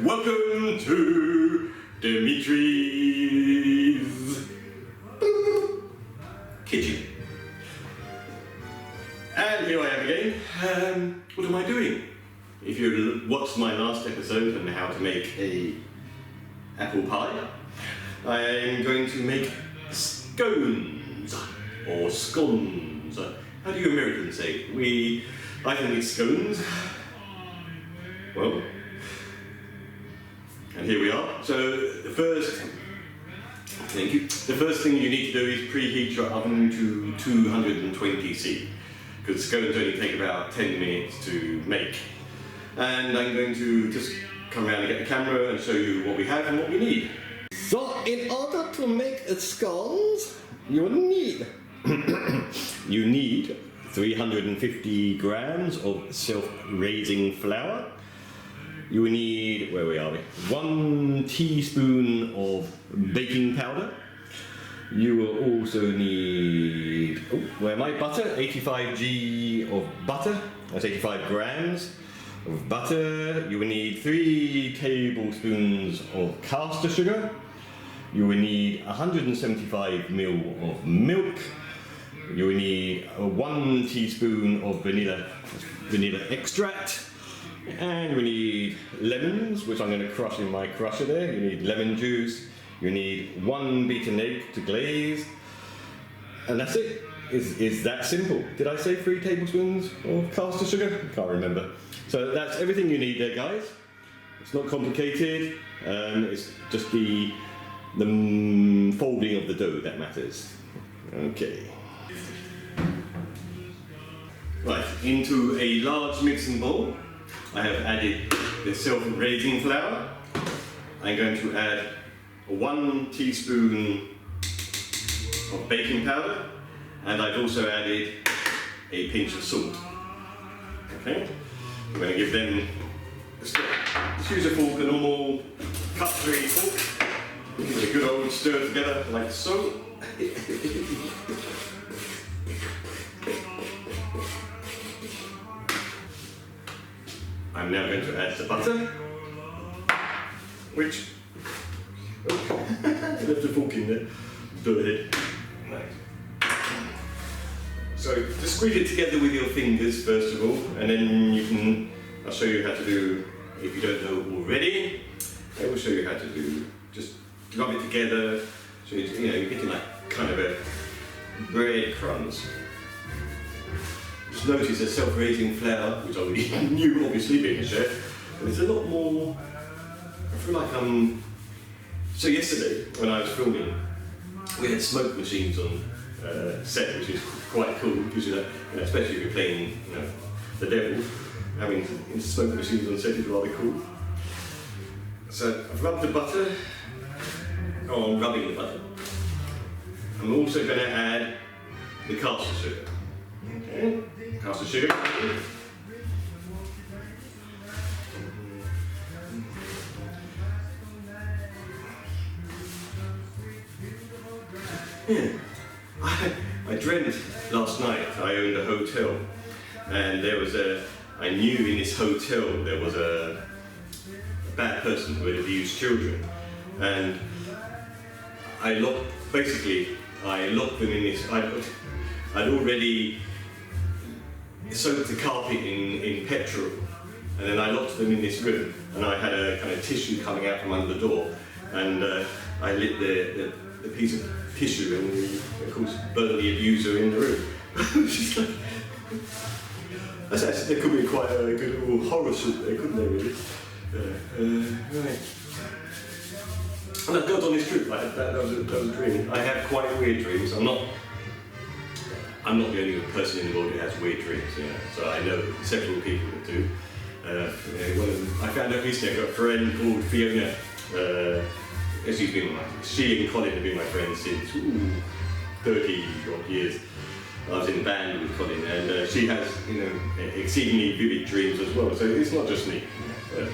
Welcome to Demetri'S kitchen. And here I am again. What am I doing? If you watched my last episode on how to make a apple pie, I am going to make scones or scones. How do you Americans say? I think it's scones. Well, and here we are. So the first thing you need to do is preheat your oven to 220°C, because scones only take about 10 minutes to make. And I'm going to just come around and get the camera and show you what we have and what we need. So in order to make scones, you need 350 grams of self-raising flour. You will need, 1 teaspoon of baking powder. You will also need, butter, 85g of butter, that's 85 grams of butter. You will need 3 tablespoons of caster sugar. You will need 175 ml of milk. You will need 1 teaspoon of vanilla extract. And we need lemons, which I'm going to crush in my crusher there. You need lemon juice. You need 1 beaten egg to glaze. And that's it. It's that simple. Did I say 3 tablespoons of caster sugar? I can't remember. So that's everything you need there, guys. It's not complicated. It's just the folding of the dough that matters. Okay. Right, into a large mixing bowl, I have added the self-raising flour. I'm going to add 1 teaspoon of baking powder, and I've also added a pinch of salt. Okay, I'm going to give them a stir. Just use a fork, a normal cutlery fork. Give it a good old stir together like so. I'm now going to add the butter, which, I left the fork in there, go ahead. Right. So just squeeze it together with your fingers first of all, and then I'll show you how to do, if you don't know already, I will show you how to do, just rub it together, so you're getting like kind of a breadcrumbs. Just notice the self-raising flour, which I already knew, obviously being a chef, but it's a lot more, I feel like so yesterday when I was filming, we had smoke machines on set, which is quite cool, because especially if you're playing the devil, having smoke machines on set is rather cool. So I've rubbed the butter, I'm rubbing the butter. I'm also going to add the caster sugar. Okay, caster sugar. Yeah. I dreamt last night I owned a hotel, and I knew in this hotel there was a bad person who had abused children, and I locked them in this. I'd already soaked the carpet in petrol, and then I locked them in this room, and I had a kind of tissue coming out from under the door, and I lit the piece of tissue and of course burned the abuser in the room. There could be quite a good little horror shoot there, couldn't there really? Right. And I've got on this trip, that was a dream. I have quite weird dreams. I'm not the only person in the world who has weird dreams, so I know several people that do. I found out recently I've got a friend called Fiona. She and Colin have been my friends since 30 odd years. I was in the band with Colin, and she has exceedingly vivid dreams as well, so it's not just me.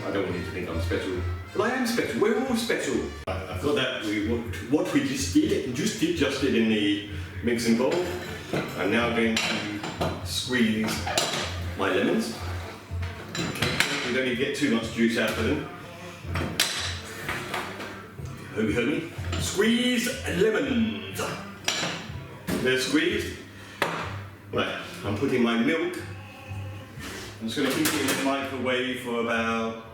I don't want you to think I'm special, but I am special. We're all special. I got that. What we just did in the mixing bowl. I'm now going to squeeze my lemons. We don't need to get too much juice out of them. Hope you heard me. Squeeze lemons. They're squeezed. Right, I'm putting my milk. I'm just going to keep it in the microwave for about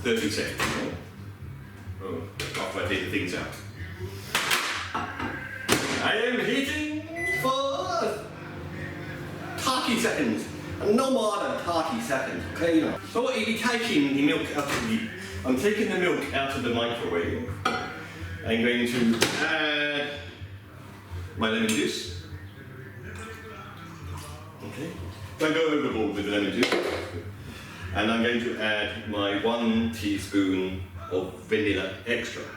30 seconds. Oh, after I take the things out. I am heating for 30 seconds. No more than 30 seconds, okay? So I'll be taking the milk out of the... I'm taking the milk out of the microwave. I'm going to add my lemon juice. Okay. Don't go overboard with the lemon juice. And I'm going to add my 1 teaspoon of vanilla extract.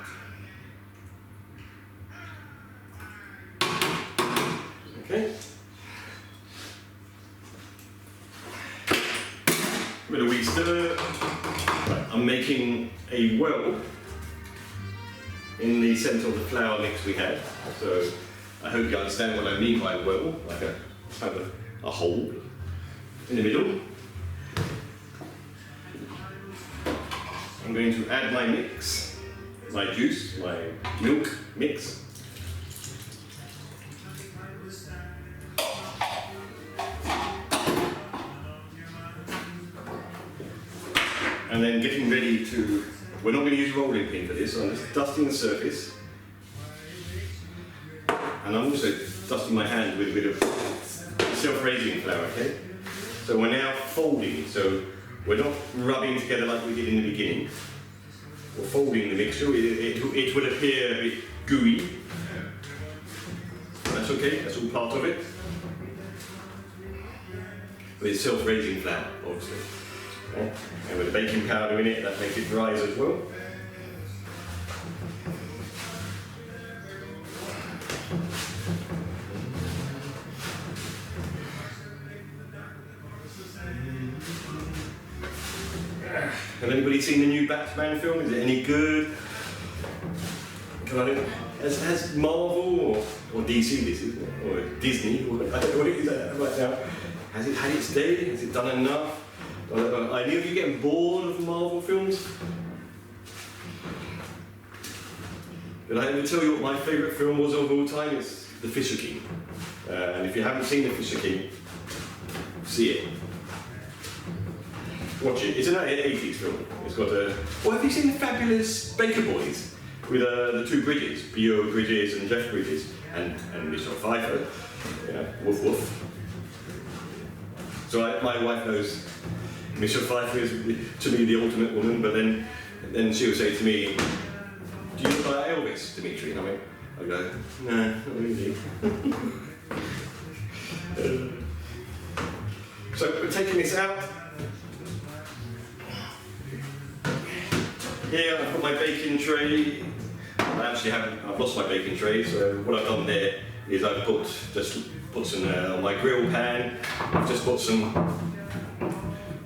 Okay. With a wee stir. I'm making a well in the centre of the flour mix we had. So I hope you understand what I mean by well, like a hole in the middle. I'm going to add my mix, my juice, my milk mix. And then getting ready to, we're not going to use rolling pin for this, so I'm just dusting the surface. And I'm also dusting my hand with a bit of self-raising flour, okay? So we're now folding, so we're not rubbing together like we did in the beginning. We're folding the mixture, it will appear a bit gooey. That's okay, that's all part of it. But it's self-raising flour, obviously. Okay. And with the baking powder in it, that makes it rise as well. Have anybody seen the new Batman film? Is it any good? Has Marvel or DC this, isn't it? Or Disney, I don't know what it is right now. Has it had its day? Has it done enough? Are any of you getting bored of Marvel films? Did I ever tell you what my favourite film was of all time? It's The Fisher King. And if you haven't seen The Fisher King, see it. Watch it. It's an 80s film. It's got a... Well, have you seen The Fabulous Baker Boys? With the two Bridges, Bio Bridges and Jeff Bridges, and Mr. Pfeiffer. Yeah, woof woof. So my wife knows Mr. Pfeiffer is, to me, the ultimate woman, but then she would say to me, do you look like Elvis, Demetri? And I go, no, not really. So we're taking this out. Here I've got my baking tray. I've lost my baking tray, so what I've done there is I've just put some on my grill pan. I've just put some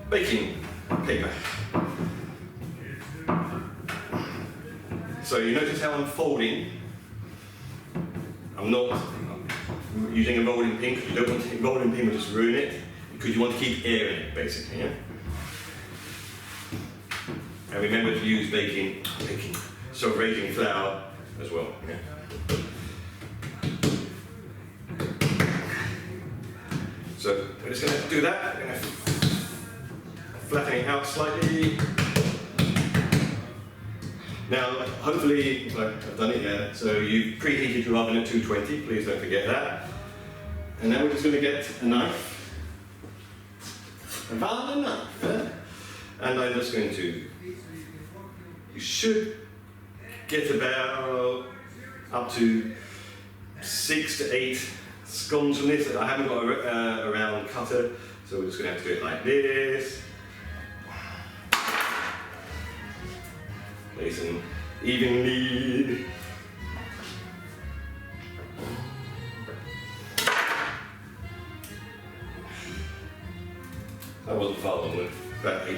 baking paper. So you notice how I'm folding. I'm not using a rolling pin because you don't want to, rolling pin will just ruin it, because you want to keep air in it basically, yeah? And remember to use baking self-raising flour as well, yeah? So we're just going to do that. We're going to flatten it out slightly. Now, hopefully, I've done it here, so you've preheated your oven at 220, please don't forget that. And now we're just going to get a knife. About a knife, yeah? And I'm just going to, you should get about up to 6 to 8 scones from this. I haven't got a round cutter, so we're just going to have to do it like this. Nice and evenly. That wasn't far long, about 8.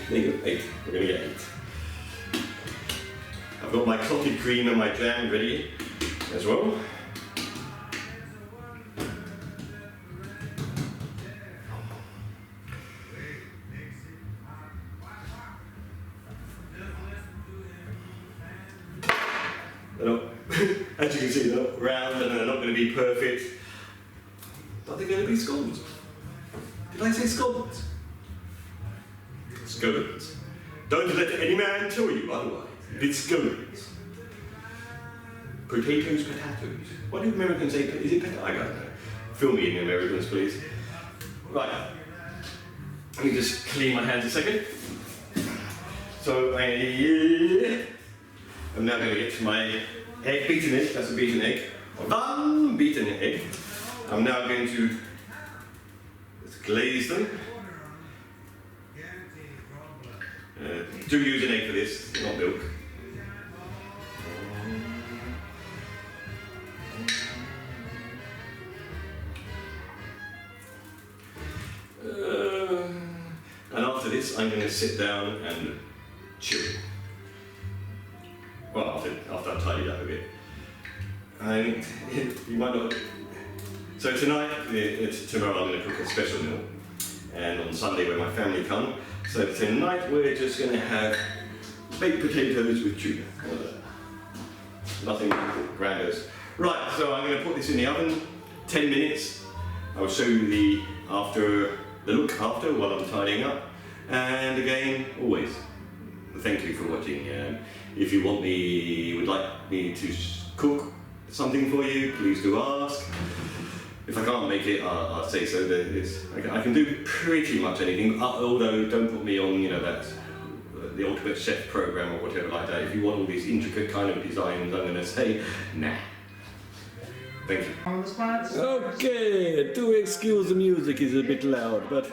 There you go, 8. We're going to get 8. I've got my clotted cream and my jam ready as well. As you can see, they're not round and they're not going to be perfect, but they're going to be scones. Did I say scones? Scones. Don't let any man tell you otherwise. It's scones. Potatoes, potatoes. What do Americans say? Is it potato? I don't know. Fill me in, the Americans, please. Right. Let me just clean my hands a second. So I'm now going to get to my egg, beaten egg. That's a beaten egg. One beaten egg. I'm now going to glaze them. Do use an egg for this, not milk. And after this, I'm going to sit down and chew. Well, after I've tidied up a bit. And you might not. So tonight, tomorrow I'm going to cook a special meal, and on Sunday when my family come. So tonight we're just going to have baked potatoes with tuna. Nothing grandiose. Right, so I'm going to put this in the oven, 10 minutes. I'll show you the look after while I'm tidying up. And again, always, thank you for watching. If you would like me to cook something for you, please do ask. If I can't make it, I'll say so. I can do pretty much anything, although don't put me on, the Ultimate Chef program or whatever like that. If you want all these intricate kind of designs, I'm going to say, nah. Thank you. On the spot. Okay, do excuse the music is a bit loud, but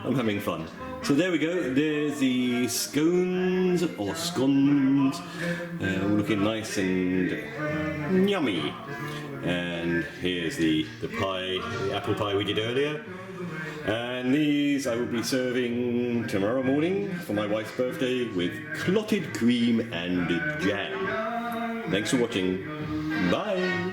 I'm having fun. So there we go, there's the scones, or scones, looking nice and yummy. And here's the pie, the apple pie we did earlier. And these I will be serving tomorrow morning for my wife's birthday with clotted cream and jam. Thanks for watching. Bye!